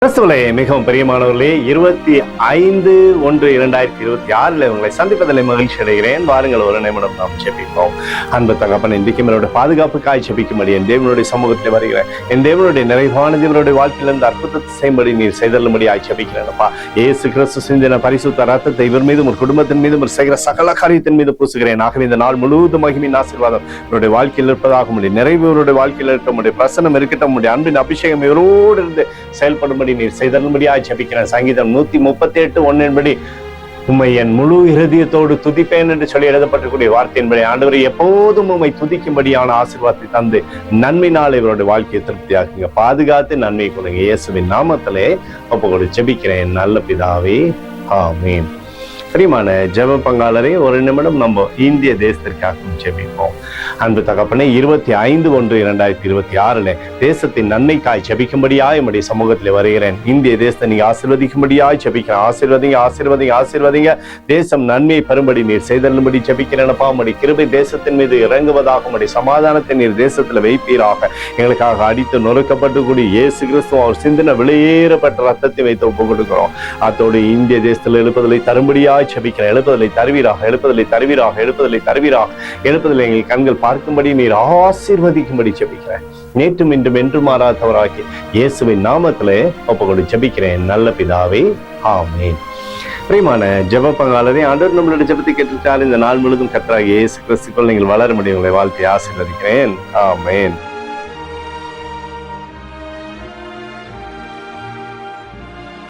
கிறிஸ்துவிலே மிகவும் பிரியமானவர்களே, 25/1/2026 உங்களை சந்திப்பதில் மகிழ்ச்சி அடைகிறேன். வாருங்கள், ஒரு நிமிடம் நாம் ஜெபிப்போம். அன்பு தகப்பன், இன்றைக்கும் என்னுடைய பாதுகாப்புக்காய் ஜெபிக்கும்படி என் தேவனுடைய சமூகத்தில் வருகிறேன். என் தேவனுடைய நிறைவான தேவனுடைய வாழ்க்கையிலிருந்து அற்புதத்தை செய்யும்படி நீர் செய்தல்லும்படியாய் ஜெபிக்கிறேன்ப்பா. இயேசு கிறிஸ்து சிந்தின பரிசுத்த ரத்தத்தை இவர் மீதும் ஒரு குடும்பத்தின் மீதும் ஒரு செய்கிற சகல காரியத்தின் மீது பூசுகிறேன். ஆகவே இந்த நாள் முழுவதும் மகிமையின் ஆசீர்வாதம் என்னுடைய வாழ்க்கையில் இருப்பதாக முடியும். நிறைவு இவருடைய வாழ்க்கையில் இருக்க முடியும். பிரசனம் இருக்கட்டும், முடியும். அன்பின் அபிஷேகம் இவரோடு இருந்து செயல்படும்படி நீர் செய்தல்படியாய் ஜெபிக்கிறேன். சங்கீதம் 138:1 உம்மை என் முழு இருதயத்தோடு துதிப்பேன் என்று சொல்லி எழுதப்பட்டிருக்கூடிய வார்த்தையின்படி ஆண்டவரை எப்போதும் உம்மை துதிக்கும்படியான ஆசீர்வாதத்தை தந்து நன்மையினால் இவருடைய வாழ்க்கையை திருப்தியாக்குங்க. பாதுகாத்து நன்மை கொடுங்க. இயேசுவின் நாமத்திலே ஒப்புக்கொடு ஜெபிக்கிறேன் நல்ல பிதாவே, ஆமென். பிரியமான ஜெப பங்காளரே, ஒரு நிமிடம் நம்ம இந்திய தேசத்திற்காக ஜெபிப்போம். அன்பு தகப்பனே, 25/1/2026 தேசத்தின் நன்மைக்காய் ஜெபிக்கும்படியாய் நம்முடைய சமூகத்தில் வருகிறேன். இந்திய தேசத்தை நீங்க ஆசீர்வதிக்கும்படியாய் ஜெபிக்கிறேன். ஆசீர்வதிங்க. தேசம் நன்மையை பெறும்படி நீர் செய்தல்லும்படி ஜெபிக்கிறேனப்பா. உம்முடைய கிருபை தேசத்தின் மீது இறங்குவதாக, உம்முடைய சமாதானத்தை நீர் தேசத்துல வைப்பீராக. எங்களுக்காக அடித்து நொறுக்கப்பட்டு கூடிய இயேசு கிறிஸ்து அவர் சிந்தின வெளியேறப்பட்ட ரத்தத்தை வைத்து ஒப்பு கொடுக்கிறோம். அதோடு இந்திய தேசத்தில் எழுப்புதலை தரும்படியாய் ஜெபிக்கிறேன். எழுப்புதலை தருவீராக. எங்கள் கண்கள் பார்க்கும்படி நீர் ஆசீர்வதிக்கும்படி ஜெபிக்கிறேன். நேற்றும் இன்றும் என்று மாறாதவராகி இயேசுவின் நாமத்திலே ஒப்புக்கொண்டு ஜெபிக்கிறேன் நல்ல பிதாவே, ஆமென். பிரியமான ஜெப பங்காளரே, ஆண்டவர் நம்மளுடைய ஜெபத்தை கேட்டுட்டால் இந்த நாள் முழுவதும் கர்த்தராகிய இயேசு கிறிஸ்துவுக்குள் நீங்கள் வளர முடியும். உங்களை வாழ்த்தி ஆசீர்வதிக்கிறேன். ஆமென்.